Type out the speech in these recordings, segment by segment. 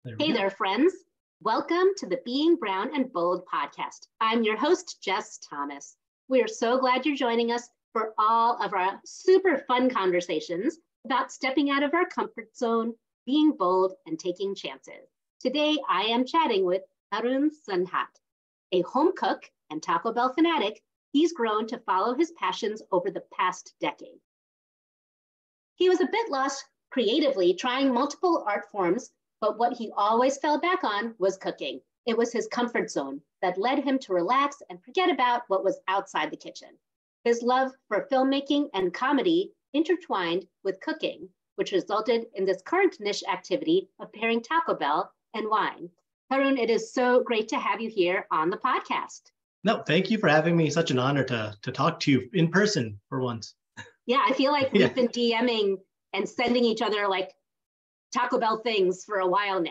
There we Hey go. there, friends. Welcome to the Being Brown and Bold podcast. I'm your host, Jess Thomas. We are so glad you're joining us for all of our super fun conversations about stepping out of our comfort zone, being bold, and taking chances. Today, I am chatting with Tarun Sinhat, a home cook and Taco Bell fanatic. He's grown to follow his passions over the past decade. He was a bit lost creatively, trying multiple art forms, but what he always fell back on was cooking. It was his comfort zone that led him to relax and forget about what was outside the kitchen. His love for filmmaking and comedy intertwined with cooking, which resulted in this current niche activity of pairing Taco Bell and wine. Tarun, it is so great to have you here on the podcast. No, thank you for having me. Such an honor to talk to you in person for once. Yeah, I feel like we've been DMing and sending each other like Taco Bell things for a while now.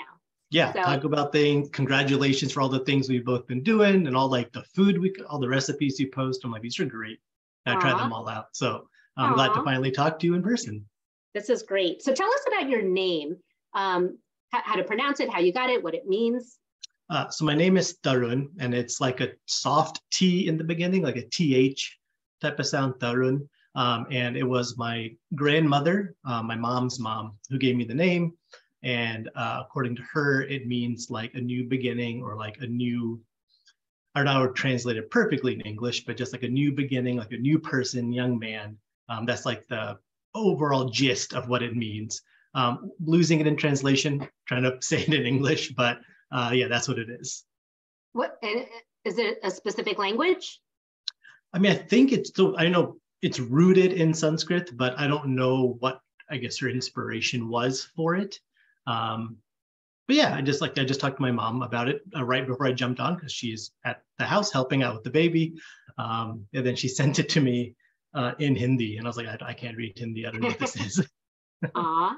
Yeah, so, Taco Bell things. Congratulations for all the things we've both been doing and all like the food, all the recipes you post. I'm like, these are great. I try them all out. So I'm glad to finally talk to you in person. This is great. So tell us about your name, how to pronounce it, how you got it, what it means. So my name is Tarun, and it's like a soft T in the beginning, like a TH type of sound, Tarun. And it was my grandmother, my mom's mom, who gave me the name. And according to her, it means like a new beginning or like a new, I don't know how to translate it perfectly in English, but just like a new beginning, like a new person, young man. That's like the overall gist of what it means. Losing it in translation, trying to say it in English, but yeah, that's what it is. What is it? A specific language? I mean, I think it's still, I know it's rooted in Sanskrit, but I don't know what I guess her inspiration was for it. But yeah, I just talked to my mom about it right before I jumped on because she's at the house helping out with the baby, and then she sent it to me in Hindi, and I was like, I can't read Hindi. I don't know what this is. Aw.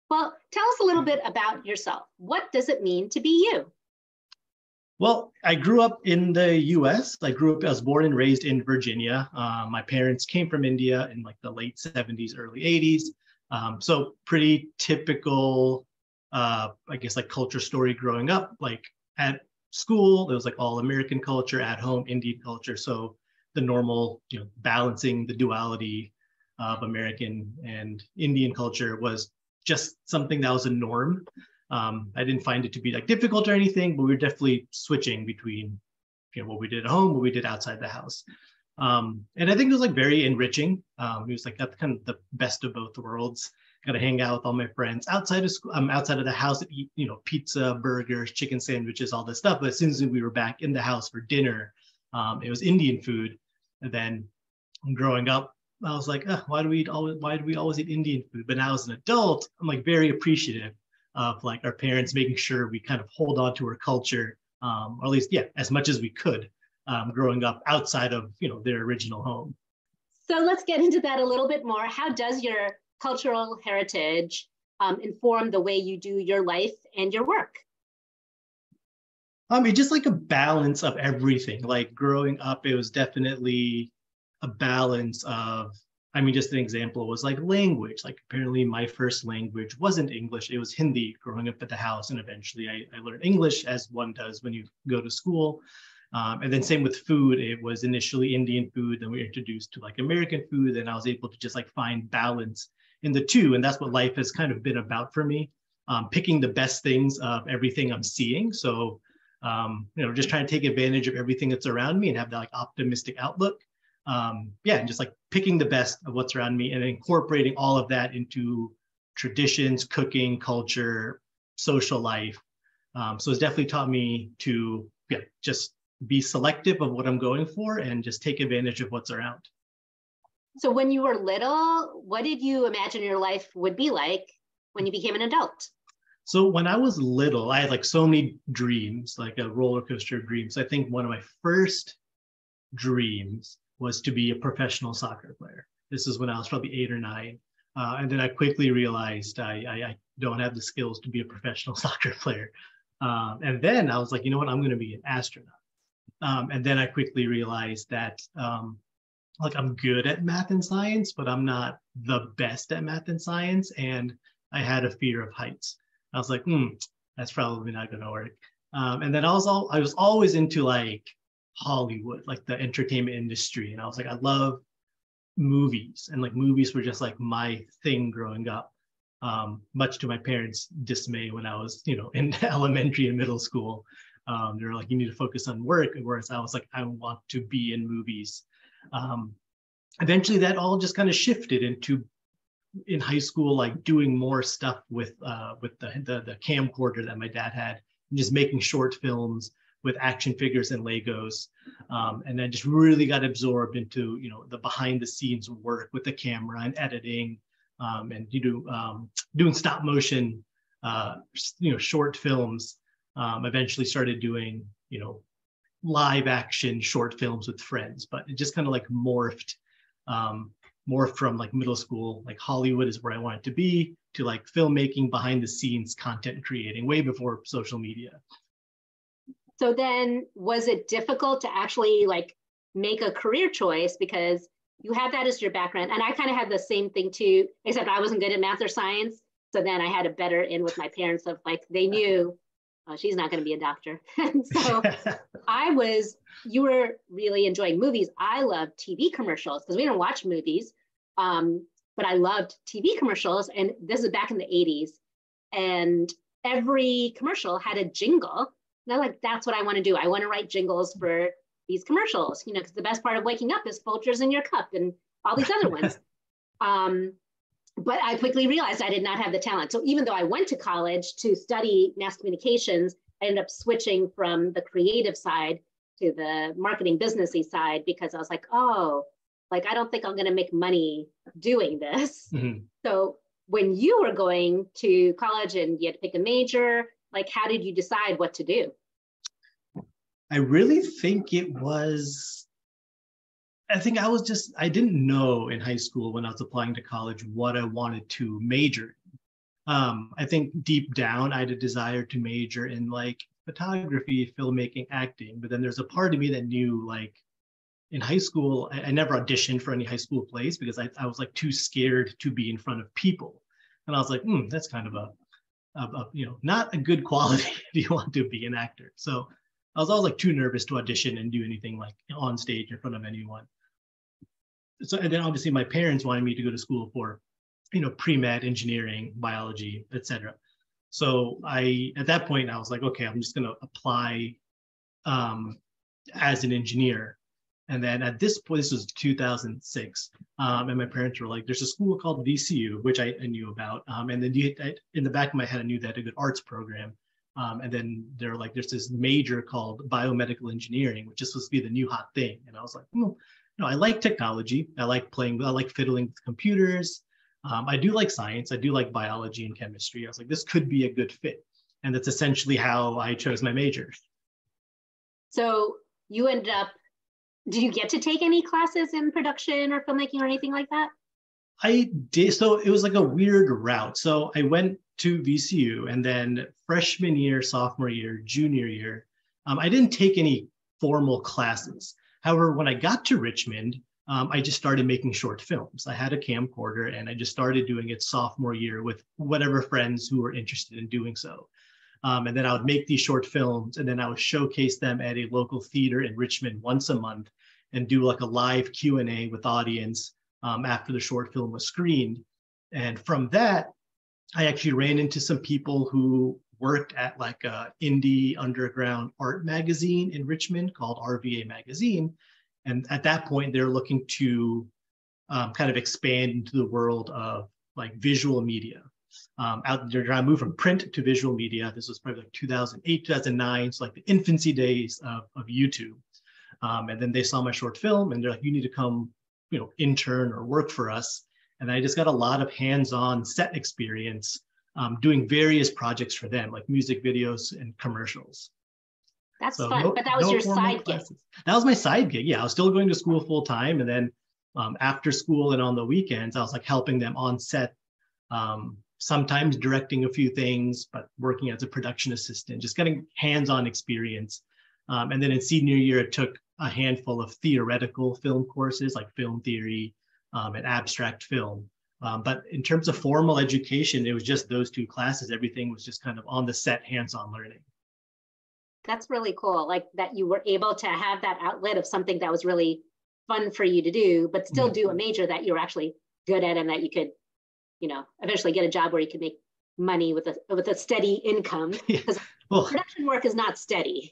Well, tell us a little bit about yourself. What does it mean to be you? Well, I grew up in the US. I was born and raised in Virginia. My parents came from India in like the late 70s, early 80s. So pretty typical, I guess, like culture story growing up. Like at school, it was like all American culture, at home, Indian culture. So the normal, balancing the duality of American and Indian culture was just something that was a norm. I didn't find it to be like difficult or anything, but we were definitely switching between what we did at home, what we did outside the house. And I think it was like very enriching. It was like that's kind of the best of both worlds. Got to hang out with all my friends outside of school, outside of the house, eat pizza, burgers, chicken sandwiches, all this stuff. But as soon as we were back in the house for dinner, it was Indian food. And then growing up, I was like, why do we always eat Indian food? But now as an adult, I'm like very appreciative of like our parents making sure we kind of hold on to our culture, or at least, as much as we could, growing up outside of, their original home. So let's get into that a little bit more. How does your cultural heritage inform the way you do your life and your work? It's just like a balance of everything. Like growing up, it was definitely a balance of, just an example was like language. Like apparently my first language wasn't English, it was Hindi growing up at the house. And eventually I learned English, as one does when you go to school. And then same with food, it was initially Indian food, then we were introduced to like American food, and I was able to just like find balance in the two. And that's what life has kind of been about for me, picking the best things of everything I'm seeing. So, just trying to take advantage of everything that's around me and have that like optimistic outlook. And just like picking the best of what's around me and incorporating all of that into traditions, cooking, culture, social life. So it's definitely taught me to just be selective of what I'm going for and just take advantage of what's around. So when you were little, what did you imagine your life would be like when you became an adult? So when I was little, I had like so many dreams, like a roller coaster of dreams. I think one of my first dreams was to be a professional soccer player. This is when I was probably 8 or 9. And then I quickly realized I don't have the skills to be a professional soccer player. And then I was like, you know what, I'm going to be an astronaut. And then I quickly realized that like I'm good at math and science, but I'm not the best at math and science. And I had a fear of heights. I was like, that's probably not going to work. And then I was always into like Hollywood, like the entertainment industry. And I was like, I love movies, and like movies were just like my thing growing up. Much to my parents' dismay when I was, in elementary and middle school. They were like, you need to focus on work. Whereas I was like, I want to be in movies. Eventually that all just kind of shifted into in high school, like doing more stuff with the camcorder that my dad had, and just making short films with action figures and Legos. And I just really got absorbed into, the behind the scenes work with the camera and editing, and doing stop motion, short films. Eventually started doing, live action short films with friends, but it just kind of like morphed from like middle school, like Hollywood is where I wanted to be, to like filmmaking, behind the scenes content creating, way before social media. So then was it difficult to actually like make a career choice, because you had that as your background? And I kind of had the same thing too, except I wasn't good at math or science. So then I had a better in with my parents of like, they knew, oh, she's not going to be a doctor. And so you were really enjoying movies. I love TV commercials because we don't watch movies, but I loved TV commercials. And this is back in the 80s. And every commercial had a jingle. And I'm like, that's what I want to do. I want to write jingles for these commercials, because the best part of waking up is Folgers in your cup and all these other ones. But I quickly realized I did not have the talent. So even though I went to college to study mass communications, I ended up switching from the creative side to the marketing businessy side, because I was like, oh, like, I don't think I'm going to make money doing this. Mm-hmm. So when you were going to college and you had to pick a major, like, how did you decide what to do? I really think I didn't know in high school when I was applying to college what I wanted to major in. I think deep down, I had a desire to major in like photography, filmmaking, acting. But then there's a part of me that knew, like, in high school, I never auditioned for any high school plays because I was like too scared to be in front of people. And I was like, that's kind of a not a good quality if you want to be an actor. So I was always like too nervous to audition and do anything like on stage in front of anyone. So, and then obviously my parents wanted me to go to school for, pre-med, engineering, biology, etc. So at that point, I was like, okay, I'm just going to apply as an engineer. And then at this point, this was 2006, and my parents were like, there's a school called VCU, which I knew about. And then in the back of my head, I knew they had a good arts program. And then they're like, there's this major called biomedical engineering, which is supposed to be the new hot thing. And I was like, I like technology. I like fiddling with computers. I do like science. I do like biology and chemistry. I was like, this could be a good fit. And that's essentially how I chose my major. So you ended up, did you get to take any classes in production or filmmaking or anything like that? I did. So it was like a weird route. So I went to VCU, and then freshman year, sophomore year, junior year, I didn't take any formal classes. However, when I got to Richmond, I just started making short films. I had a camcorder and I just started doing it sophomore year with whatever friends who were interested in doing so. And then I would make these short films, and then I would showcase them at a local theater in Richmond once a month and do like a live Q&A with audience after the short film was screened. And from that, I actually ran into some people who worked at like a indie underground art magazine in Richmond called RVA Magazine. And at that point, they're looking to kind of expand into the world of like visual media. They're trying to move from print to visual media. This was probably like 2008, 2009, so like the infancy days of YouTube. And then they saw my short film and they're like, you need to come, intern or work for us. And I just got a lot of hands-on set experience doing various projects for them, like music videos and commercials. That's fun, but that was your side gig. That was my side gig. Yeah, I was still going to school full time. And then after school and on the weekends, I was like helping them on set, sometimes directing a few things, but working as a production assistant, just getting hands-on experience. And then in senior year, it took a handful of theoretical film courses like film theory and abstract film. But in terms of formal education, it was just those two classes. Everything was just kind of on the set, hands-on learning. That's really cool. Like that you were able to have that outlet of something that was really fun for you to do, but still do a major that you were actually good at and that you could, eventually get a job where you could make money with a steady income. Because well, production work is not steady.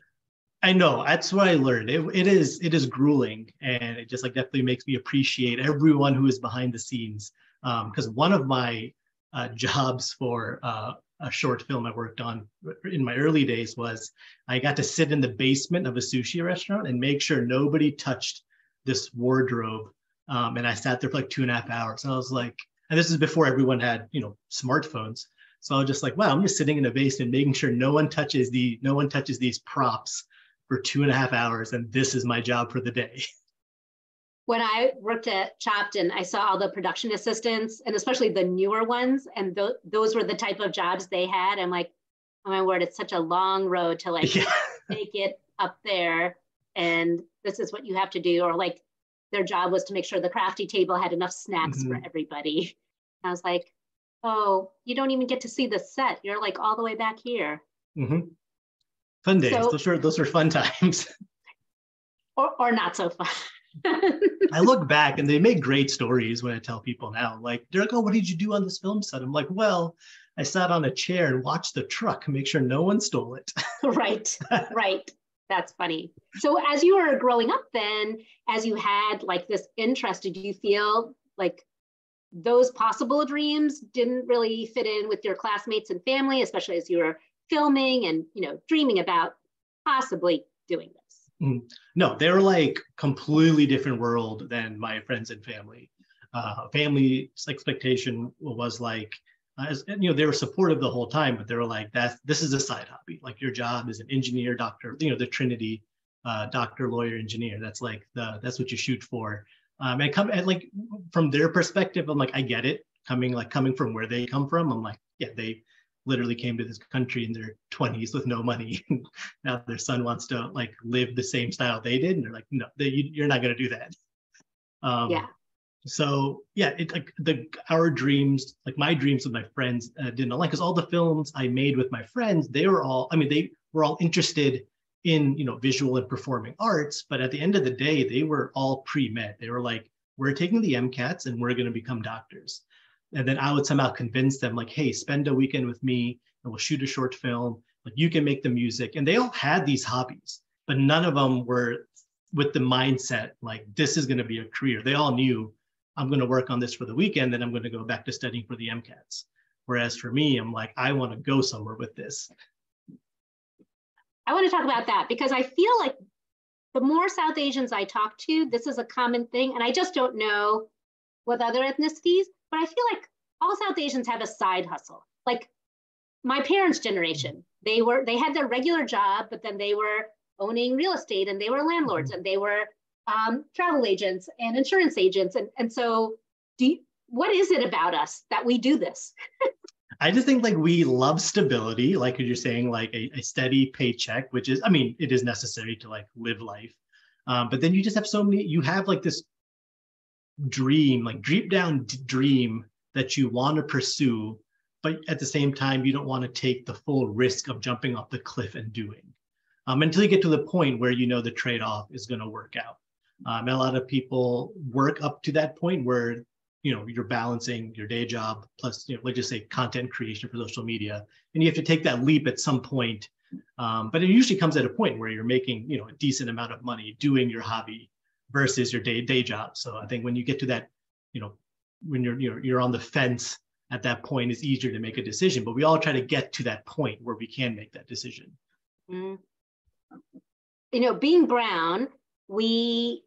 I know, that's what I learned. It is grueling, and it just like definitely makes me appreciate everyone who is behind the scenes. Because one of my jobs for a short film I worked on in my early days was I got to sit in the basement of a sushi restaurant and make sure nobody touched this wardrobe. And I sat there for like 2.5 hours, and I was like, and this is before everyone had smartphones. So I was just like, wow, I'm just sitting in a basement making sure no one touches these props for 2.5 hours, and this is my job for the day. When I worked at Chopped and I saw all the production assistants, and especially the newer ones, and those were the type of jobs they had, I'm like, oh my word, it's such a long road to like make it up there, and this is what you have to do. Or like their job was to make sure the crafty table had enough snacks for everybody. I was like, oh, you don't even get to see the set. You're like all the way back here. Fun days. So, those are fun times. Or not so fun. I look back and they make great stories when I tell people now. Like, they're like, oh, what did you do on this film set? I'm like, well, I sat on a chair and watched the truck, make sure no one stole it. Right. That's funny. So as you were growing up then, as you had like this interest, did you feel like those possible dreams didn't really fit in with your classmates and family, especially as you were filming and dreaming about possibly doing this? No, they were like completely different world than my friends and family. Family's expectation was like, they were supportive the whole time, but they were like, this is a side hobby. Like your job is an engineer, doctor, the Trinity, doctor, lawyer, engineer. That's like that's what you shoot for. And like from their perspective, I'm like, I get it. Coming from where they come from, I'm like, yeah, they literally came to this country in their 20s with no money. Now their son wants to like live the same style they did, and they're like, no, you're not going to do that. So yeah, our dreams, like my dreams with my friends, didn't align, because all the films I made with my friends, they were all interested in visual and performing arts, but at the end of the day, they were all pre-med. They were like, we're taking the MCATs and we're going to become doctors. And then I would somehow convince them like, hey, spend a weekend with me and we'll shoot a short film. Like you can make the music. And they all had these hobbies, but none of them were with the mindset like this is going to be a career. They all knew, I'm going to work on this for the weekend, then I'm going to go back to studying for the MCATs. Whereas for me, I'm like, I want to go somewhere with this. I want to talk about that because I feel like the more South Asians I talk to, this is a common thing. And I just don't know with other ethnicities, but I feel like all South Asians have a side hustle. Like my parents' generation, they had their regular job, but then they were owning real estate and they were landlords and they were travel agents and insurance agents. And so what is it about us that we do this? I just think like we love stability, like you're saying, like a steady paycheck, which is, it is necessary to like live life. But then you just have you have like this dream, like deep down dream that you want to pursue, but at the same time, you don't want to take the full risk of jumping off the cliff and doing until you get to the point where the trade-off is going to work out. And a lot of people work up to that point where you're balancing your day job plus let's just say content creation for social media, and you have to take that leap at some point. But it usually comes at a point where you're making a decent amount of money doing your hobby versus your day job. So I think when you get to that, when you're on the fence at that point, it's easier to make a decision. But we all try to get to that point where we can make that decision. Being brown, a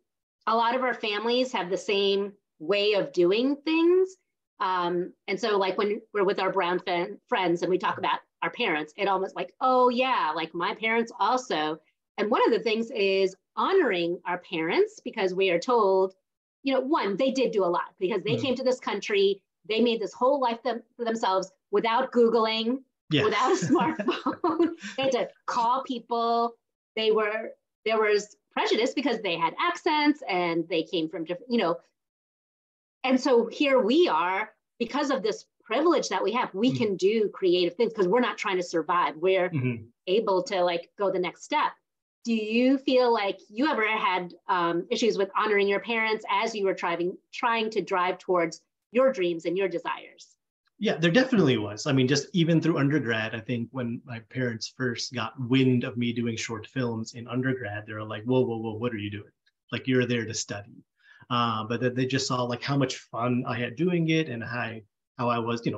lot of our families have the same way of doing things. And so like when we're with our brown friends and we talk about our parents, it almost like, oh yeah, like my parents also. And one of the things is honoring our parents, because we are told, one, they did do a lot because they came to this country, they made this whole life for themselves without Googling, without a smartphone. They had to call people. There was prejudice because they had accents and they came from different, and so here we are because of this privilege that we have, we can do creative things because we're not trying to survive. We're able to like go the next step. Do you feel like you ever had issues with honoring your parents as you were trying to drive towards your dreams and your desires? Yeah, there definitely was. I mean, just even through undergrad, I think when my parents first got wind of me doing short films in undergrad, they were like, whoa, whoa, whoa, what are you doing? Like, you're there to study. But then they just saw like how much fun I had doing it and how I was,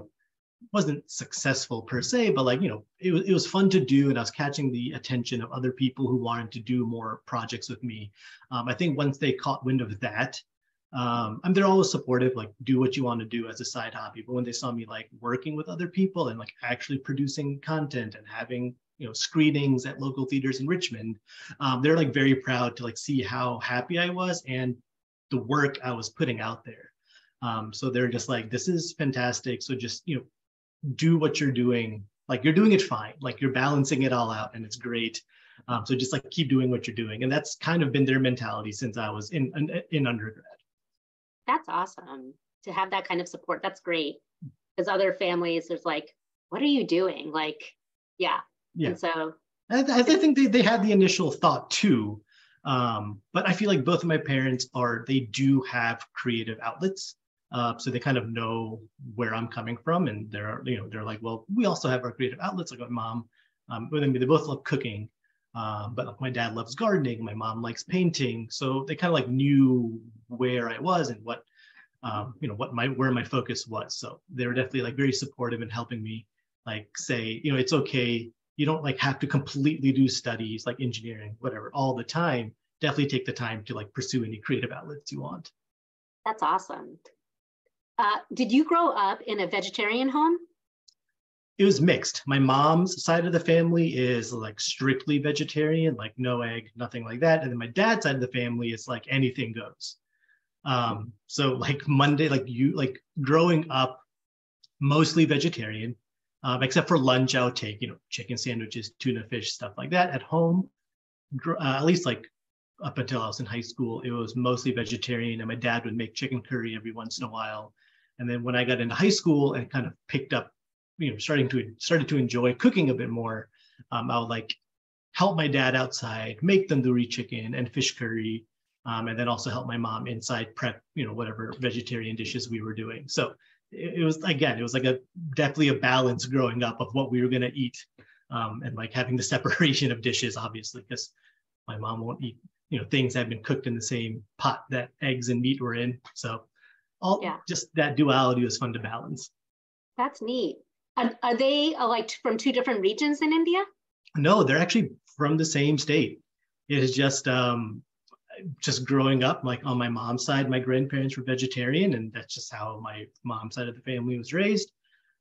wasn't successful per se, but like, it was fun to do. And I was catching the attention of other people who wanted to do more projects with me. I think once they caught wind of that, and they're always supportive, like do what you want to do as a side hobby. But when they saw me like working with other people and like actually producing content and having, screenings at local theaters in Richmond, they're like very proud to like see how happy I was and the work I was putting out there. So they're just like, this is fantastic. So just, do what you're doing. Like you're doing it fine. Like you're balancing it all out and it's great. So just like keep doing what you're doing. And that's kind of been their mentality since I was in undergrad. That's awesome to have that kind of support. That's great. Because other families, there's like, what are you doing? Like, yeah. And so I think they had the initial thought too. But I feel like both of my parents they do have creative outlets. So they kind of know where I'm coming from, and they're like, well, we also have our creative outlets. Like my mom, they both love cooking, but like my dad loves gardening. My mom likes painting, so they kind of like knew where I was and what, where my focus was. So they were definitely like very supportive in helping me, like say, it's okay. You don't like have to completely do studies like engineering, whatever, all the time. Definitely take the time to like pursue any creative outlets you want. That's awesome. Did you grow up in a vegetarian home? It was mixed. My mom's side of the family is like strictly vegetarian, like no egg, nothing like that. And then my dad's side of the family is like anything goes. So like Monday, like growing up, mostly vegetarian, except for lunch, I would take, chicken sandwiches, tuna fish, stuff like that. At home, at least like up until I was in high school, it was mostly vegetarian, and my dad would make chicken curry every once in a while. And then when I got into high school and kind of picked up, started to enjoy cooking a bit more, I would like help my dad outside, make tandoori chicken and fish curry, and then also help my mom inside prep, whatever vegetarian dishes we were doing. So it was like definitely a balance growing up of what we were going to eat, and like having the separation of dishes, obviously, because my mom won't eat, things that have been cooked in the same pot that eggs and meat were in. So just that duality was fun to balance. That's neat. Are they like from two different regions in India? No, they're actually from the same state. It is just growing up, like on my mom's side, my grandparents were vegetarian, and that's just how my mom's side of the family was raised.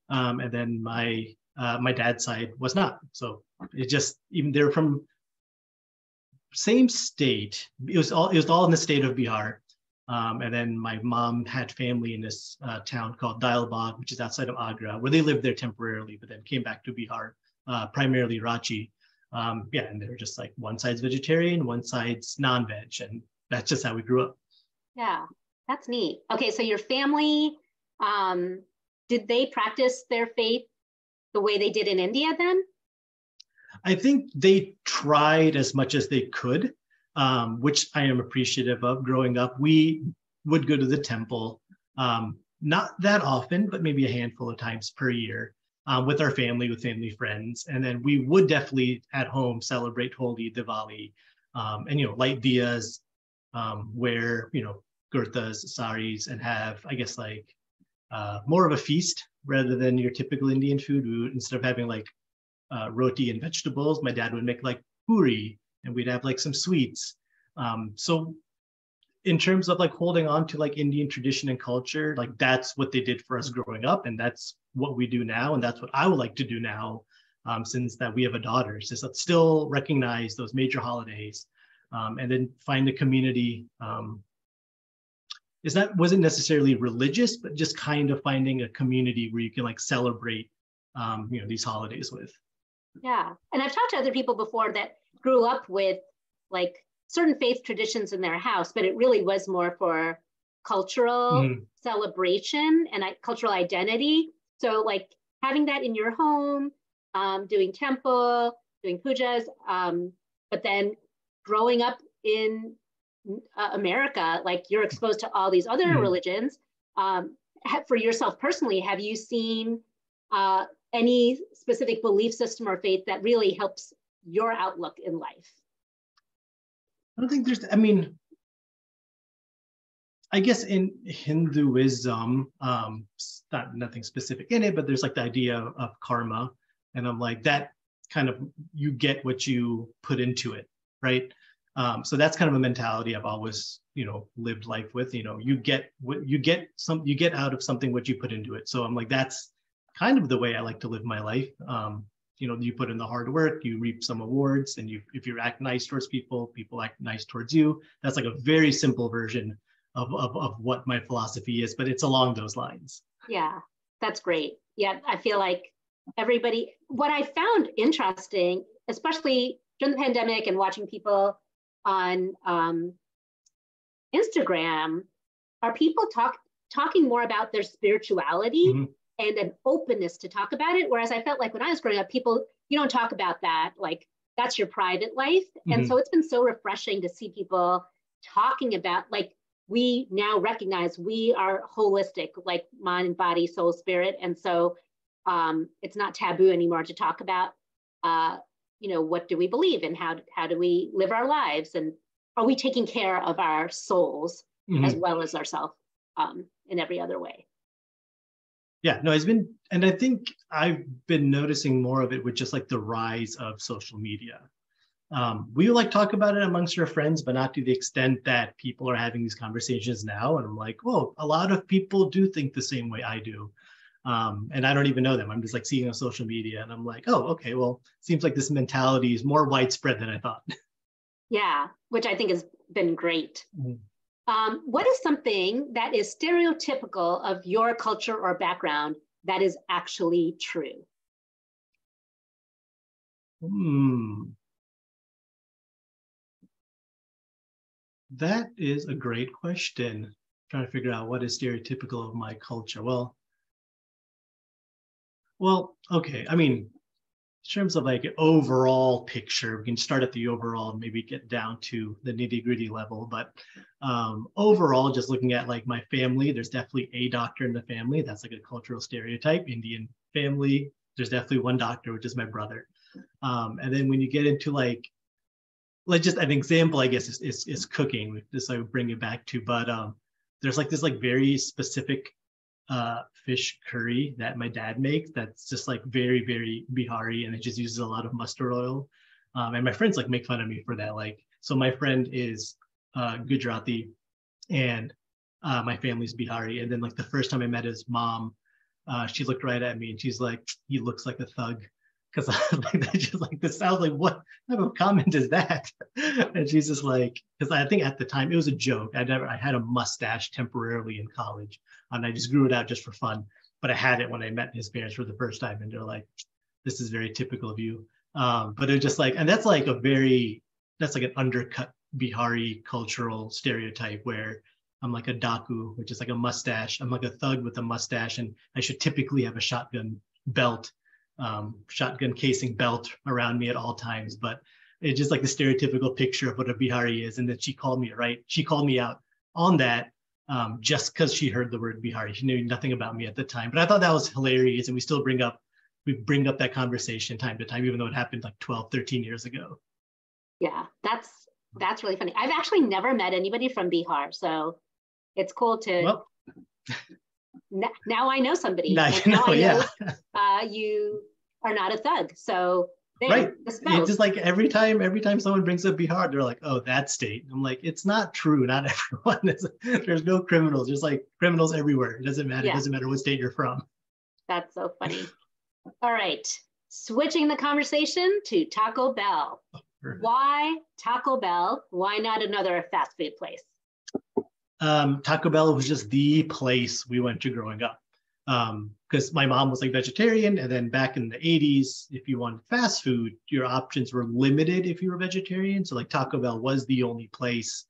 And then my dad's side was not. So it just, even they're from same state. It was all in the state of Bihar. And then my mom had family in this town called Dilbagh, which is outside of Agra, where they lived there temporarily, but then came back to Bihar, primarily Ranchi. And they were just like one side's vegetarian, one side's non-veg, and that's just how we grew up. Yeah, that's neat. Okay, so your family, did they practice their faith the way they did in India then? I think they tried as much as they could, which I am appreciative of. Growing up, we would go to the temple, not that often, but maybe a handful of times per year, with our family, with family friends. And then we would definitely at home celebrate Holi, Diwali, and, light diyas, wear, kurtas, saris, and have, I guess, like more of a feast rather than your typical Indian food. We would, instead of having like roti and vegetables, my dad would make like puri, and we'd have like some sweets. So in terms of like holding on to like Indian tradition and culture, like that's what they did for us growing up, and that's what we do now, and that's what I would like to do now, since that we have a daughter, is to still recognize those major holidays, and then find a community. Wasn't necessarily religious, but just kind of finding a community where you can like celebrate, these holidays with. Yeah, and I've talked to other people before that grew up with like certain faith traditions in their house, but it really was more for cultural celebration and cultural identity. So like having that in your home, doing temple, doing pujas, but then growing up in America, like you're exposed to all these other religions. For yourself personally, have you seen any specific belief system or faith that really helps your outlook in life? I don't think there's, I mean, I guess in Hinduism, nothing specific in it, but there's like the idea of karma. And I'm like, that kind of, you get what you put into it, right? So that's kind of a mentality I've always, lived life with. You get what you get out of something what you put into it. So I'm like, that's kind of the way I like to live my life. You put in the hard work, you reap some awards, and if you act nice towards people, people act nice towards you. That's like a very simple version of what my philosophy is, but it's along those lines. Yeah, that's great. Yeah, I feel like everybody, what I found interesting, especially during the pandemic and watching people on Instagram, are people talking more about their spirituality and an openness to talk about it. Whereas I felt like when I was growing up, people, you don't talk about that. Like that's your private life. And so it's been so refreshing to see people talking about, like, we now recognize we are holistic, like mind, body, soul, spirit. And so it's not taboo anymore to talk about, what do we believe and how do we live our lives? And are we taking care of our souls as well as ourselves in every other way? Yeah, no, and I think I've been noticing more of it with just like the rise of social media. We like talk about it amongst our friends, but not to the extent that people are having these conversations now. And I'm like, well, a lot of people do think the same way I do. And I don't even know them. I'm just like seeing on social media and I'm like, oh, okay, well, seems like this mentality is more widespread than I thought. Yeah, which I think has been great. What is something that is stereotypical of your culture or background that is actually true? That is a great question. I'm trying to figure out what is stereotypical of my culture. Well, okay. I mean, in terms of like an overall picture, we can start at the overall and maybe get down to the nitty-gritty level. But overall, just looking at like my family, there's definitely a doctor in the family. That's like a cultural stereotype. Indian family, there's definitely one doctor, which is my brother. And then when you get into like just an example, I guess, is cooking. This I would bring it back to, but there's like this like very specific fish curry that my dad makes that's just like very, very Bihari, and it just uses a lot of mustard oil. And my friends like make fun of me for that. Like, so my friend is Gujarati and my family's Bihari. And then like the first time I met his mom, she looked right at me and she's like, he looks like a thug. Because I was like, that's just like, this sounds like, what type of comment is that? And she's just like, because I think at the time it was a joke. I had a mustache temporarily in college, and I just grew it out just for fun. But I had it when I met his parents for the first time, and they're like, "This is very typical of you." But it's just like, and that's like that's like an undercut Bihari cultural stereotype where I'm like a daku, which is like a mustache. I'm like a thug with a mustache, and I should typically have a shotgun casing belt around me at all times. But it's just like the stereotypical picture of what a Bihari is. And then she called me out on that just because she heard the word Bihari. She knew nothing about me at the time. But I thought that was hilarious. And we bring up that conversation time to time, even though it happened like 12, 13 years ago. Yeah, that's really funny. I've actually never met anybody from Bihar. So it's cool to... Well, now I know somebody. Now I know, you are not a thug. So right. It's just like every time someone brings up Bihar, they're like, oh, that state. I'm like, it's not true. Not everyone. There's no criminals. There's like criminals everywhere. It doesn't matter. Yeah. It doesn't matter what state you're from. That's so funny. All right. Switching the conversation to Taco Bell. Perfect. Why Taco Bell? Why not another fast food place? Taco Bell was just the place we went to growing up. Because my mom was like vegetarian, and then back in the 80s, if you wanted fast food, your options were limited if you were vegetarian. So like Taco Bell was the only place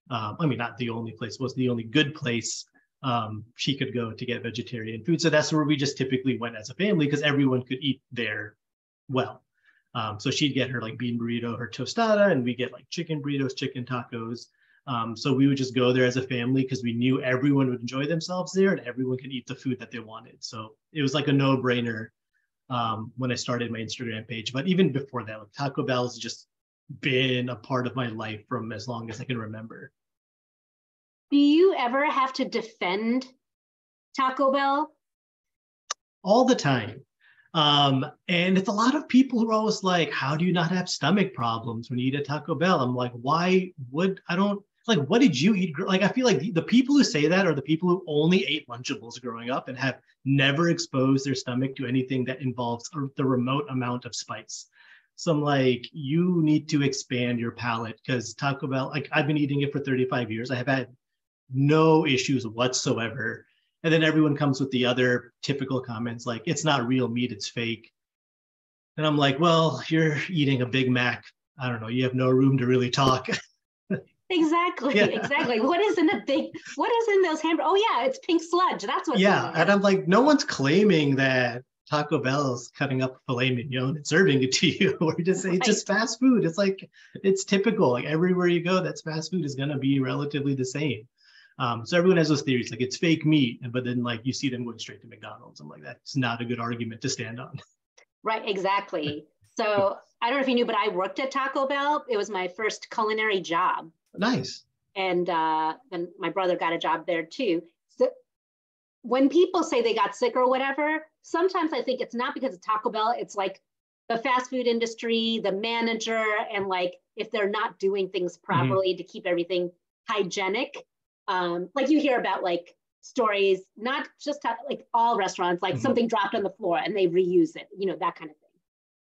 I mean, not the only place, was the only good place she could go to get vegetarian food. So that's where we just typically went as a family because everyone could eat there well. So she'd get her like bean burrito, her tostada, and we get like chicken burritos, chicken tacos. So we would just go there as a family because we knew everyone would enjoy themselves there and everyone could eat the food that they wanted. So it was like a no-brainer when I started my Instagram page. But even before that, like Taco Bell's just been a part of my life from as long as I can remember. Do you ever have to defend Taco Bell? All the time. And it's a lot of people who are always like, how do you not have stomach problems when you eat at Taco Bell? I'm like, why would I don't like, what did you eat? Like, I feel like the people who say that are the people who only ate Lunchables growing up and have never exposed their stomach to anything that involves the remote amount of spice. So I'm like, you need to expand your palate because Taco Bell, like I've been eating it for 35 years. I have had no issues whatsoever. And then everyone comes with the other typical comments like, it's not real meat, it's fake. And I'm like, well, you're eating a Big Mac. I don't know, you have no room to really talk. Exactly, exactly. What is in those hamburgers? Oh yeah, it's pink sludge. That's what's in there. And I'm like, no one's claiming that Taco Bell's cutting up filet mignon and serving it to you. Or just say it's just fast food. It's like, it's typical. Like everywhere you go, that's fast food is gonna be relatively the same. So everyone has those theories, like it's fake meat, but then like you see them going straight to McDonald's. I'm like, that's not a good argument to stand on. Right, exactly. So I don't know if you knew, but I worked at Taco Bell. It was my first culinary job. Nice. And then my brother got a job there too. So when people say they got sick or whatever, sometimes I think it's not because of Taco Bell. It's like the fast food industry, the manager, and like if they're not doing things properly to keep everything hygienic. Like you hear about like stories, not just like all restaurants, like something dropped on the floor and they reuse it, you know, that kind of thing.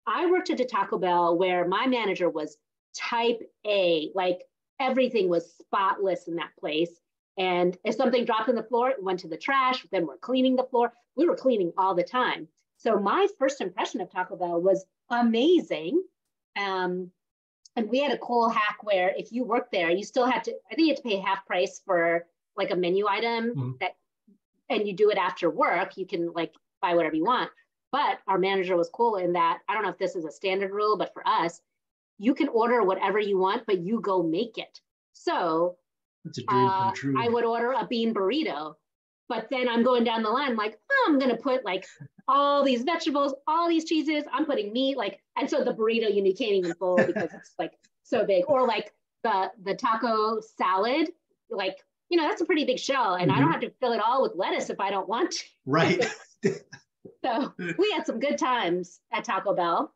I worked at a Taco Bell where my manager was type A, like everything was spotless in that place. And if something dropped on the floor, it went to the trash, then we're cleaning the floor. We were cleaning all the time. So my first impression of Taco Bell was amazing. And we had a cool hack where if you worked there, you still had to, I think you had to pay half price for like a menu item that, and you do it after work, you can like buy whatever you want. But our manager was cool in that, I don't know if this is a standard rule, but for us, you can order whatever you want, but you go make it. So that's a dream come true. I would order a bean burrito, but then I'm going down the line like, oh, I'm going to put like all these vegetables, all these cheeses, I'm putting meat, like, and so the burrito, you can't even fold because it's like so big. Or like the taco salad, like, you know, that's a pretty big shell and I don't have to fill it all with lettuce if I don't want to. Right. So we had some good times at Taco Bell.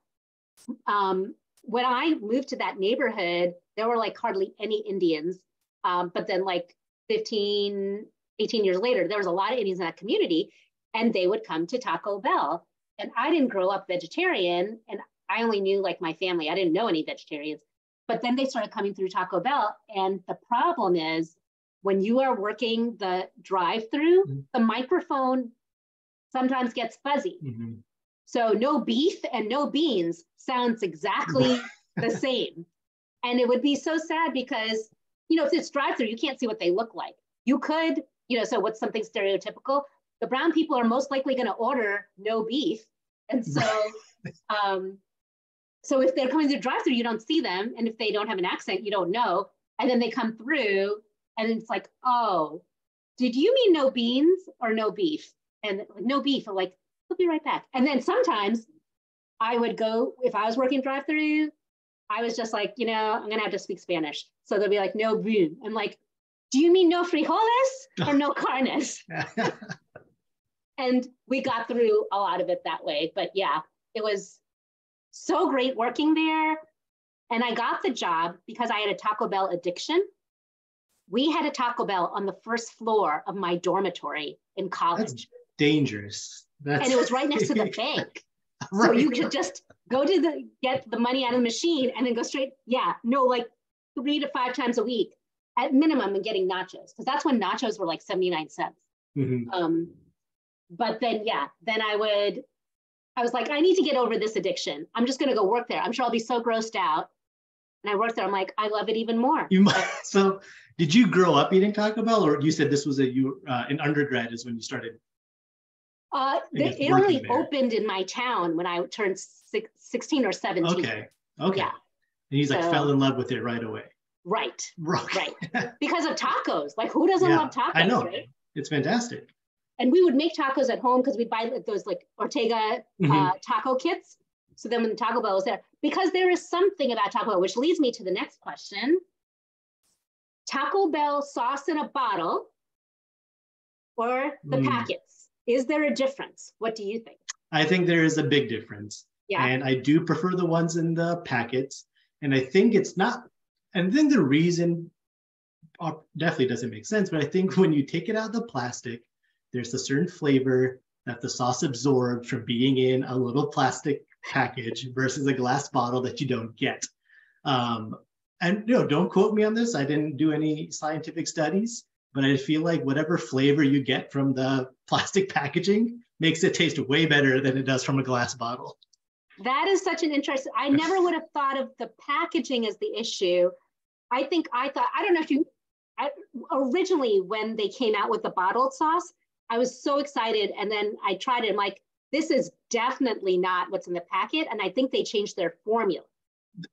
When I moved to that neighborhood, there were like hardly any Indians. But then like 15, 18 years later, there was a lot of Indians in that community and they would come to Taco Bell. And I didn't grow up vegetarian and I only knew like my family. I didn't know any vegetarians. But then they started coming through Taco Bell. And the problem is when you are working the drive-through, the microphone sometimes gets fuzzy. So no beef and no beans sounds exactly the same. And it would be so sad because, you know, if it's drive-through, you can't see what they look like. You could, you know, so what's something stereotypical? The brown people are most likely going to order no beef. And so, so if they're coming through drive-through, you don't see them. And if they don't have an accent, you don't know. And then they come through and it's like, oh, did you mean no beans or no beef? And like, no beef. I'm like, we'll be right back. And then sometimes I would go, if I was working drive-through, I was just like, you know, I'm going to have to speak Spanish. So they'll be like, no bean. I'm like, do you mean no frijoles or no carnes? And we got through a lot of it that way. But yeah, it was so great working there. And I got the job because I had a Taco Bell addiction. We had a Taco Bell on the first floor of my dormitory in college. That's dangerous. And it was right next to the bank. Right. So you could just go to get the money out of the machine and then go straight. Yeah, no, like 3 to 5 times a week at minimum and getting nachos. Because that's when nachos were like 79 cents. But then, yeah, then I was like, I need to get over this addiction. I'm just going to go work there. I'm sure I'll be so grossed out. And I worked there. I'm like, I love it even more. So did you grow up eating Taco Bell, or you said this was in undergrad is when you started? It only opened in my town when I turned 16 or 17. Okay. Yeah. And he's like fell in love with it right away. Right. Because of tacos. Like, who doesn't love tacos? I know. Right? It's fantastic. And we would make tacos at home because we'd buy those like Ortega taco kits. So then when the Taco Bell was there, because there is something about Taco Bell, which leads me to the next question. Taco Bell sauce in a bottle or the packets? Is there a difference? What do you think? I think there is a big difference. Yeah. And I do prefer the ones in the packets. And I think it's not, and then the reason definitely doesn't make sense, but I think when you take it out of the plastic, there's a certain flavor that the sauce absorbs from being in a little plastic package versus a glass bottle that you don't get. And don't quote me on this. I didn't do any scientific studies, but I feel like whatever flavor you get from the plastic packaging makes it taste way better than it does from a glass bottle. That is such an interesting, I never would have thought of the packaging as the issue. I don't know if originally when they came out with the bottled sauce, I was so excited. And then I tried it. I'm like, this is definitely not what's in the packet. And I think they changed their formula.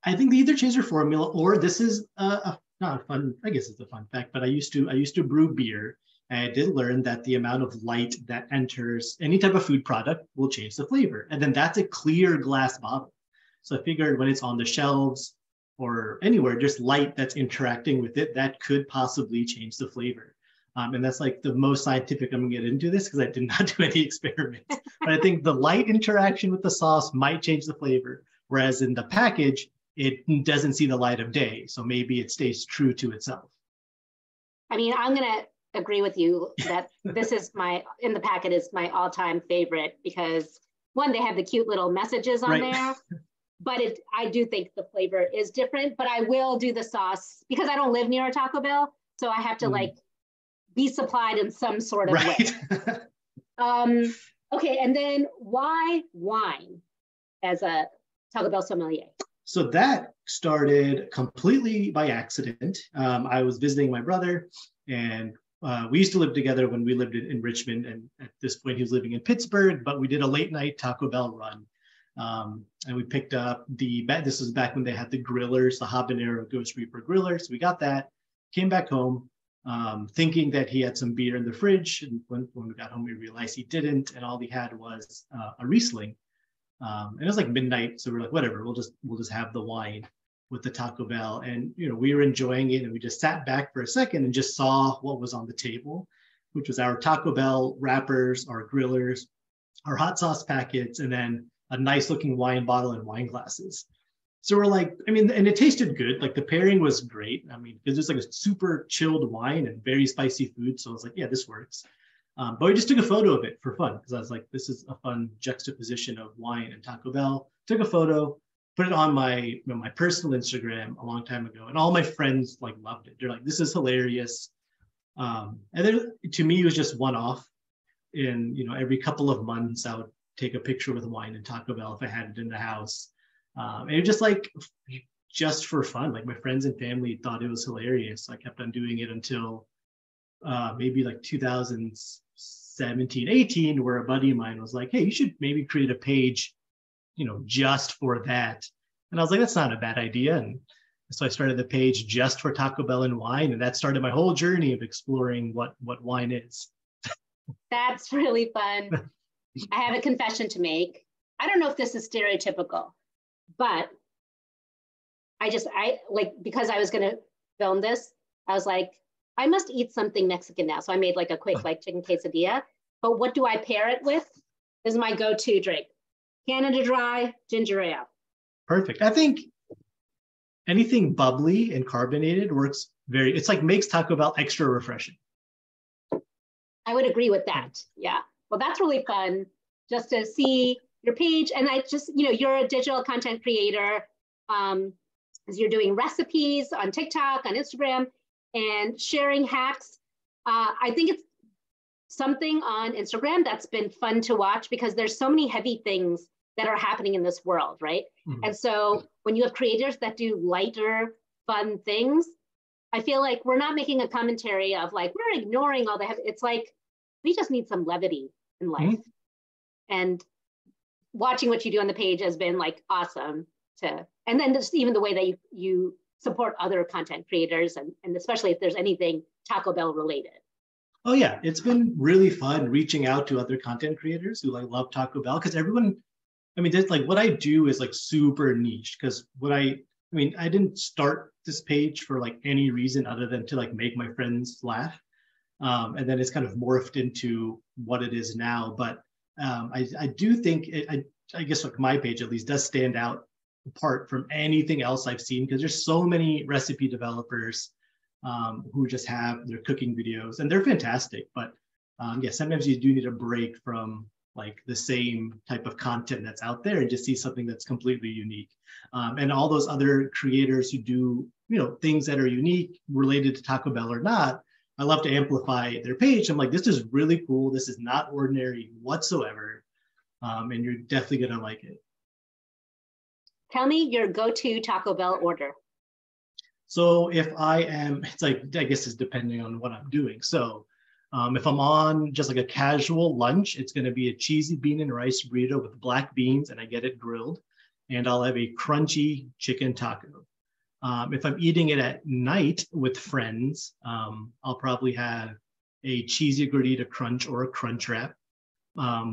I think they either changed their formula, or this is not a fun, I guess it's a fun fact, but I used to brew beer. And I did learn that the amount of light that enters any type of food product will change the flavor. And then that's a clear glass bottle. So I figured when it's on the shelves or anywhere, just light that's interacting with it, that could possibly change the flavor. And that's like the most scientific I'm gonna get into this because I did not do any experiments. But I think the light interaction with the sauce might change the flavor. Whereas in the package, it doesn't see the light of day. So maybe it stays true to itself. I mean, I'm gonna agree with you that this is in the packet is my all-time favorite because one, they have the cute little messages on there, but I do think the flavor is different, but I will do the sauce because I don't live near a Taco Bell. So I have to like be supplied in some sort of way. Okay, and then why wine as a Taco Bell sommelier? So that started completely by accident. I was visiting my brother, and we used to live together when we lived in Richmond. And at this point, he was living in Pittsburgh, but we did a late night Taco Bell run. And we picked up this was back when they had the grillers, the habanero Ghost Reaper griller. So we got that, came back home, thinking that he had some beer in the fridge. And when we got home, we realized he didn't. And all he had was a Riesling. And it was like midnight. So we're like, whatever, we'll just have the wine with the Taco Bell. And, we were enjoying it. And we just sat back for a second and just saw what was on the table, which was our Taco Bell wrappers, our grillers, our hot sauce packets, and then a nice looking wine bottle and wine glasses. So we're like, and it tasted good. Like the pairing was great. Because it's like a super chilled wine and very spicy food. So I was like, yeah, this works. But we just took a photo of it for fun because I was like, this is a fun juxtaposition of wine and Taco Bell. Took a photo, put it on my personal Instagram a long time ago, and all my friends like loved it. They're like, this is hilarious. And then to me, it was just one off. In every couple of months, I would take a picture with wine and Taco Bell if I had it in the house. And it was just like just for fun. Like my friends and family thought it was hilarious. I kept on doing it until maybe like 2017, 18, where a buddy of mine was like, hey, you should maybe create a page, just for that. And I was like, that's not a bad idea. And so I started the page just for Taco Bell and wine. And that started my whole journey of exploring what wine is. That's really fun. I have a confession to make. I don't know if this is stereotypical, but because I was going to film this, I was like, I must eat something Mexican now. So I made like a quick chicken quesadilla. But what do I pair it with? This is my go-to drink. Canada Dry ginger ale. Perfect. I think anything bubbly and carbonated works it's like makes Taco Bell extra refreshing. I would agree with that. Yeah. Well, that's really fun just to see your page. And I just, you're a digital content creator. As you're doing recipes on TikTok, on Instagram, and sharing hacks. I think it's something on Instagram that's been fun to watch because there's so many heavy things that are happening in this world, right? And so when you have creators that do lighter, fun things, I feel like we're not making a commentary of like, we're ignoring all the heavy. It's like, we just need some levity in life. And watching what you do on the page has been like awesome and then just even the way that you support other content creators and especially if there's anything Taco Bell related. Oh yeah, it's been really fun reaching out to other content creators who like love Taco Bell because everyone, I mean, there's like what I do is like super niche because I didn't start this page for like any reason other than to like make my friends laugh. And then it's kind of morphed into what it is now. But I do think, I guess like my page at least does stand out apart from anything else I've seen because there's so many recipe developers who just have their cooking videos and they're fantastic. But yeah, sometimes you do need a break from like the same type of content that's out there and just see something that's completely unique. And all those other creators who do, things that are unique related to Taco Bell or not, I love to amplify their page. I'm like, this is really cool. This is not ordinary whatsoever. And you're definitely gonna like it. Tell me your go-to Taco Bell order. So if it's like, I guess it's depending on what I'm doing. So if I'm on just like a casual lunch, it's gonna be a cheesy bean and rice burrito with black beans and I get it grilled. And I'll have a crunchy chicken taco. If I'm eating it at night with friends, I'll probably have a cheesy gordita crunch or a crunch wrap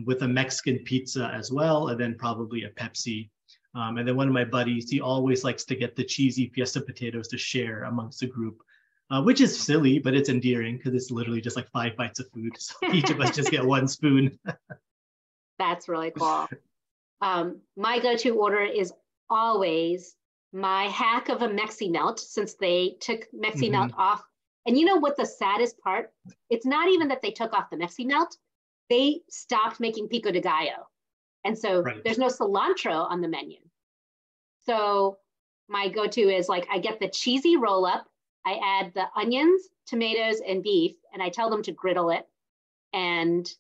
with a Mexican pizza as well, and then probably a Pepsi. And then one of my buddies, he always likes to get the cheesy fiesta potatoes to share amongst the group, which is silly, but it's endearing because it's literally just like 5 bites of food. So each of us just get one spoon. That's really cool. My go-to order is always my hack of a Mexi Melt, since they took Mexi Melt off. And you know what the saddest part? It's not even that they took off the Mexi Melt. They stopped making pico de gallo. And so there's no cilantro on the menu. So my go-to is like, I get the cheesy roll-up, I add the onions, tomatoes, and beef, and I tell them to griddle it. And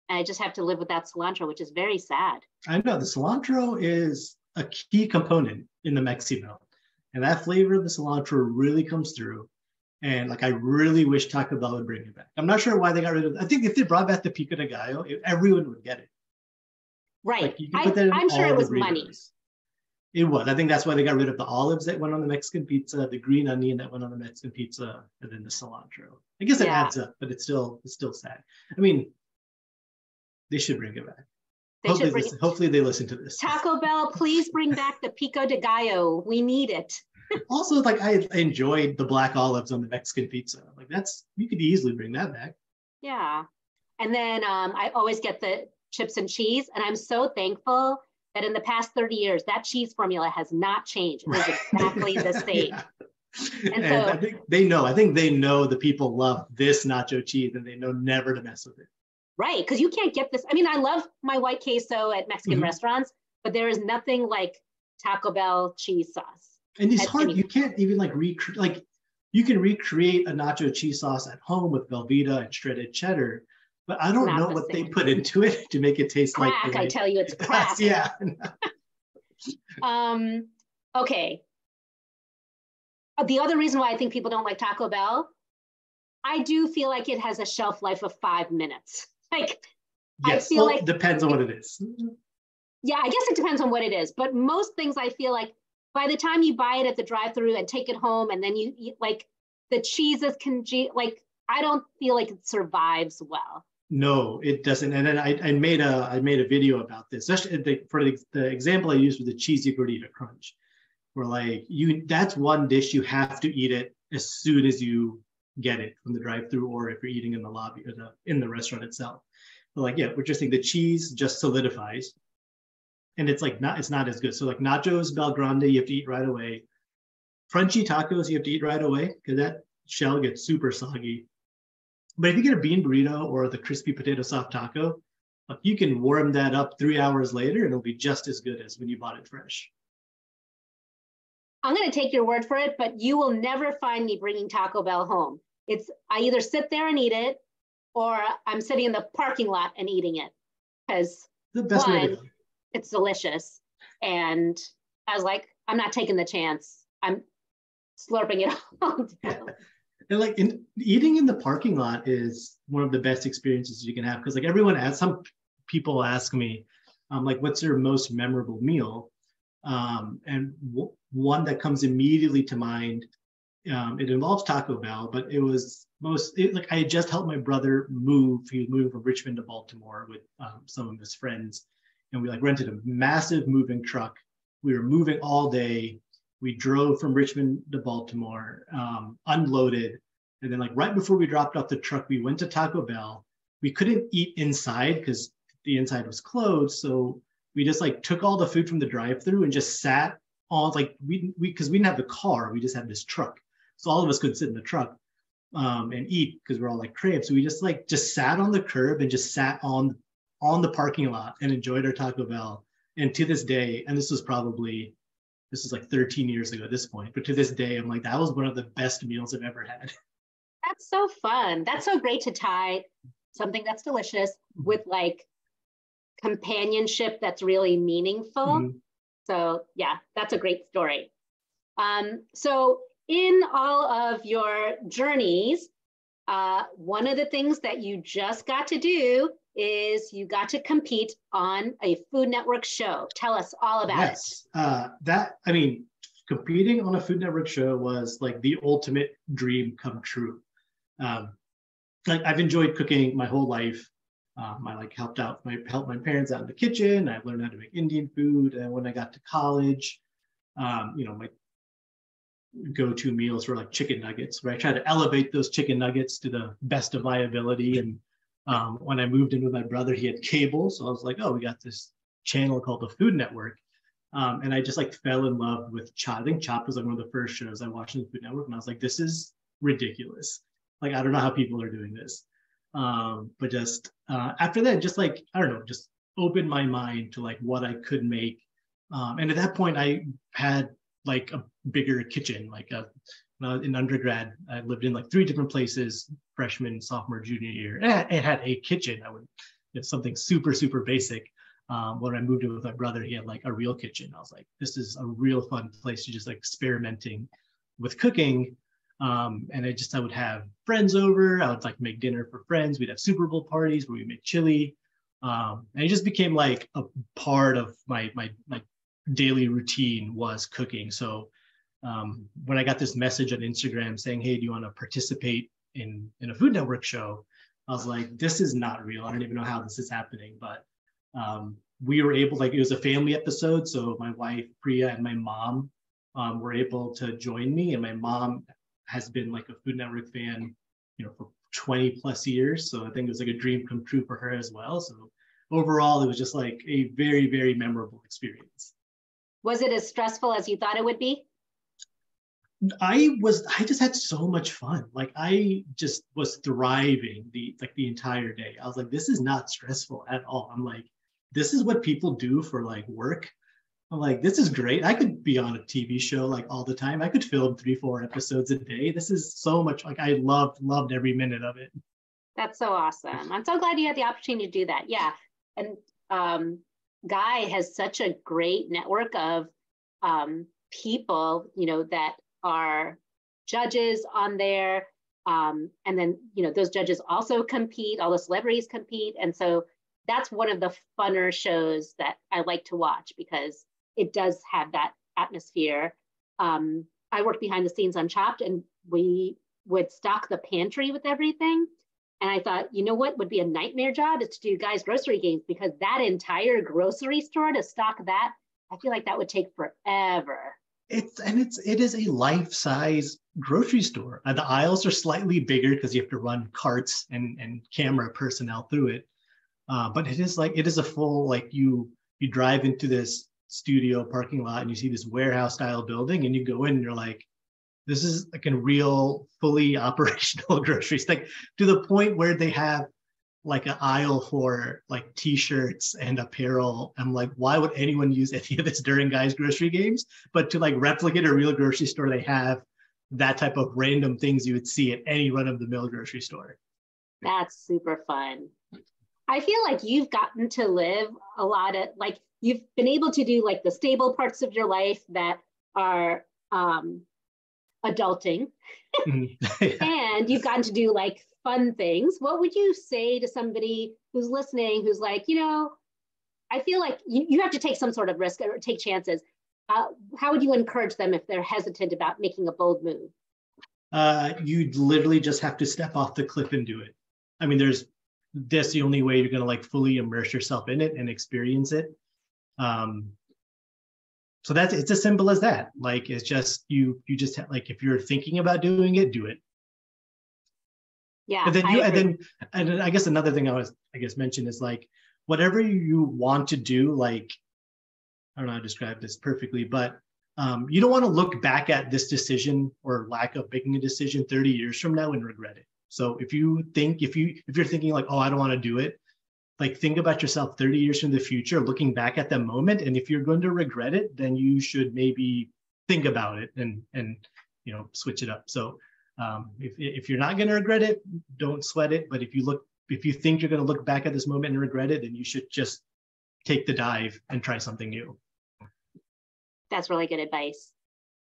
I just have to live with that cilantro, which is very sad. I know the cilantro is a key component in the Mexi Melt. And that flavor of the cilantro really comes through. And like, I really wish Taco Bell would bring it back. I'm not sure why they got rid of it. I think if they brought back the pico de gallo, everyone would get it. Right. Like I'm sure it was money. It was. I think that's why they got rid of the olives that went on the Mexican pizza, the green onion that went on the Mexican pizza, and then the cilantro. I guess it adds up, but it's still sad. I mean, they should bring it back. Hopefully they listen to this. Taco Bell, please bring back the pico de gallo. We need it. Also, like I enjoyed the black olives on the Mexican pizza. Like you could easily bring that back. Yeah. And then I always get the chips and cheese. And I'm so thankful that in the past 30 years, that cheese formula has not changed. It is exactly the same. Yeah. And so I think they know the people love this nacho cheese and they know never to mess with it. Right, because you can't get this. I mean, I love my white queso at Mexican restaurants, but there is nothing like Taco Bell cheese sauce. And it's hard. You can't even like recreate. Like you can recreate a nacho cheese sauce at home with Velveeta and shredded cheddar, but I don't know what they put into it to make it taste crack, like. I tell you, it's crack. Yeah. Okay. The other reason why I think people don't like Taco Bell, I do feel like it has a shelf life of 5 minutes. Like, yes, I feel like it depends on what it is. Yeah, I guess it depends on what it is. But most things I feel like by the time you buy it at the drive-thru and take it home and then you eat, like the cheese is like, I don't feel like it survives well. No, it doesn't. And then I made a video about this, especially for the example I used with the cheesy gordita crunch, where like that's one dish you have to eat it as soon as you get it from the drive-thru, or if you're eating in the lobby or in the restaurant itself. But like, yeah, we're just saying the cheese just solidifies, and it's not as good. So like nachos Bel Grande, you have to eat right away. Crunchy tacos, you have to eat right away because that shell gets super soggy. But if you get a bean burrito or the crispy potato soft taco, you can warm that up 3 hours later and it'll be just as good as when you bought it fresh. I'm going to take your word for it, but you will never find me bringing Taco Bell home. I either sit there and eat it, or I'm sitting in the parking lot and eating it. Because the best way to go. it's delicious. And I was like, I'm not taking the chance. I'm slurping it all down. And like eating in the parking lot is one of the best experiences you can have, because like everyone asks, some people ask me, like, what's your most memorable meal? And one that comes immediately to mind, it involves Taco Bell, but it was like I had just helped my brother move. He was moving from Richmond to Baltimore with some of his friends, and we like rented a massive moving truck. We were moving all day. We drove from Richmond to Baltimore, unloaded, and then like right before we dropped off the truck, we went to Taco Bell. We couldn't eat inside because the inside was closed, so we just like took all the food from the drive-through and just sat on, like we because we didn't have the car, we just had this truck, so all of us could sit in the truck and eat because we're all like cramped. So we just sat on the curb and just sat on the parking lot and enjoyed our Taco Bell. And to this day, and this is like 13 years ago at this point, but to this day, I'm like, that was one of the best meals I've ever had. That's so fun. That's so great to tie something that's delicious with like companionship that's really meaningful. Mm-hmm. So yeah, that's a great story. So in all of your journeys, one of the things that you just got to do is you got to compete on a Food Network show. Tell us all about it. Competing on a Food Network show was like the ultimate dream come true. Like I've enjoyed cooking my whole life. I like helped my parents out in the kitchen. I learned how to make Indian food. And when I got to college, my go-to meals were like chicken nuggets, where I try to elevate those chicken nuggets to the best of my ability. And when I moved in with my brother, he had cable. So I was like, oh, we got this channel called the Food Network. And I just like fell in love with Chopped. I think Chopped was like one of the first shows I watched on the Food Network. And I was like, this is ridiculous. Like, I don't know how people are doing this. But just after that, just like, I don't know, just opened my mind to like what I could make. And at that point, I had like a bigger kitchen. Like in undergrad, I lived in like 3 different places, freshman, sophomore, junior year. And it had a kitchen. Something super, super basic. When I moved in with my brother, he had like a real kitchen. I was like, this is a real fun place to just like experimenting with cooking. And I would have friends over. I would like make dinner for friends. We'd have Super Bowl parties where we make chili. And it just became like a part of my daily routine was cooking. So when I got this message on Instagram saying, hey, do you want to participate in a Food Network show? I was like, this is not real. I don't even know how this is happening. But we were able, like, it was a family episode. So my wife, Priya, and my mom were able to join me. And my mom has been like a Food Network fan, for 20 plus years. So I think it was like a dream come true for her as well. So overall, it was just like a very, very memorable experience. Was it as stressful as you thought it would be? I just had so much fun. Like I just was thriving the entire day. I was like, this is not stressful at all. I'm like, this is what people do for like work. I'm like, this is great. I could be on a TV show like all the time. I could film 3-4 episodes a day. This is so much, like I loved every minute of it. That's so awesome. I'm so glad you had the opportunity to do that. Yeah. And Guy has such a great network of people, that are judges on there. And then, those judges also compete, all the celebrities compete. And so that's one of the funner shows that I like to watch because it does have that atmosphere. I worked behind the scenes on Chopped, and we would stock the pantry with everything. And I thought, what would be a nightmare job is to do Guy's grocery games, because that entire grocery store to stock that, I feel like that would take forever. It is a life-size grocery store. The aisles are slightly bigger because you have to run carts and camera personnel through it. But it is a full, like you drive into this studio parking lot and you see this warehouse style building and you go in and you're like, this is like a real fully operational grocery store, like to the point where they have like an aisle for like t-shirts and apparel. I'm like, why would anyone use any of this during Guy's grocery games? But to like replicate a real grocery store, they have that type of random things you would see at any run-of-the-mill grocery store. That's super fun. I feel like you've gotten to live a lot of, like, you've been able to do like the stable parts of your life that are adulting, and you've gotten to do like fun things. What would you say to somebody who's listening, who's like, I feel like you have to take some sort of risk or take chances. How would you encourage them if they're hesitant about making a bold move? You literally just have to step off the cliff and do it. I mean, that's the only way you're going to like fully immerse yourself in it and experience it. So it's as simple as that. Like, it's just, you just like, if you're thinking about doing it, do it. Yeah. And then I guess another thing I mention is like, whatever you want to do, like, I don't know how to describe this perfectly, but you don't want to look back at this decision or lack of making a decision 30 years from now and regret it. So if you're thinking like, oh, I don't want to do it, like, think about yourself 30 years in the future, looking back at that moment. And if you're going to regret it, then you should maybe think about it and switch it up. So if you're not going to regret it, don't sweat it. But if you think you're going to look back at this moment and regret it, then you should just take the dive and try something new. That's really good advice.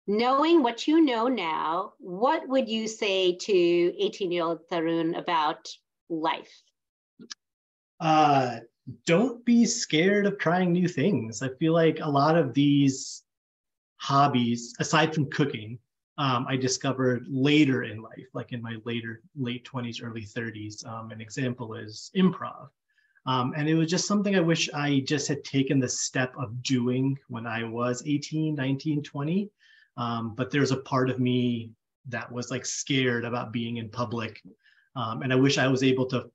Knowing what you know now, what would you say to 18-year-old Tarun about life? Don't be scared of trying new things. I feel like a lot of these hobbies, aside from cooking, I discovered later in life, like in my late 20s, early 30s. An example is improv. And it was just something I wish I just had taken the step of doing when I was 18, 19, 20. But there's a part of me that was like scared about being in public. And I wish I was able to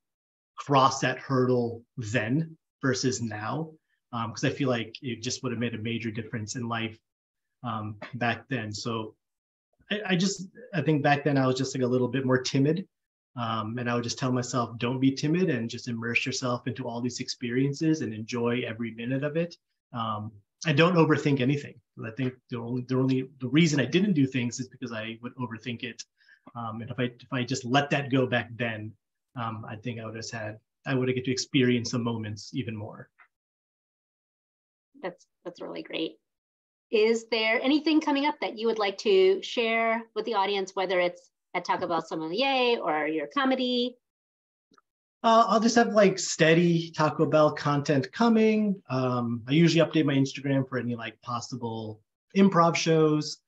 cross that hurdle then versus now, because I feel like it just would have made a major difference in life back then. So I think back then I was just like a little bit more timid. And I would just tell myself, don't be timid and just immerse yourself into all these experiences and enjoy every minute of it. And don't overthink anything. I think the reason I didn't do things is because I would overthink it. And if I just let that go back then, I think I would have get to experience the moments even more. That's really great. Is there anything coming up that you would like to share with the audience, whether it's at Taco Bell Sommelier or your comedy? I'll just have like steady Taco Bell content coming. I usually update my Instagram for any like possible improv shows,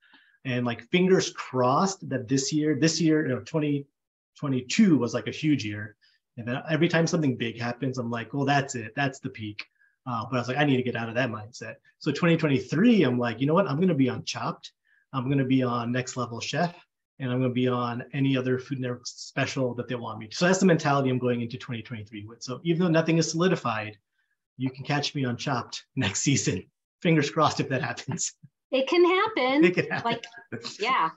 and like fingers crossed that this year, 2022 was like a huge year. And then every time something big happens, I'm like, well, that's it. That's the peak. But I was like, I need to get out of that mindset. So 2023, I'm like, you know what? I'm going to be on Chopped. I'm going to be on Next Level Chef. And I'm going to be on any other Food Network special that they want me to. So that's the mentality I'm going into 2023 with. So even though nothing is solidified, you can catch me on Chopped next season. Fingers crossed if that happens. It can happen. It can happen. Yeah.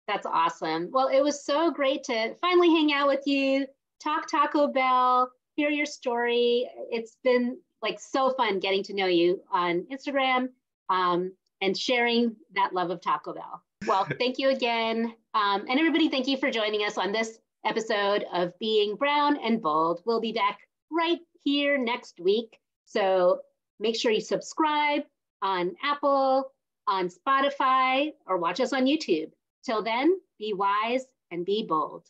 That's awesome. Well, it was so great to finally hang out with you, talk Taco Bell, hear your story. It's been like so fun getting to know you on Instagram and sharing that love of Taco Bell. Well, thank you again. And everybody, thank you for joining us on this episode of Being Brown and Bold. We'll be back right here next week. So make sure you subscribe on Apple, on Spotify, or watch us on YouTube. Till then, be wise and be bold.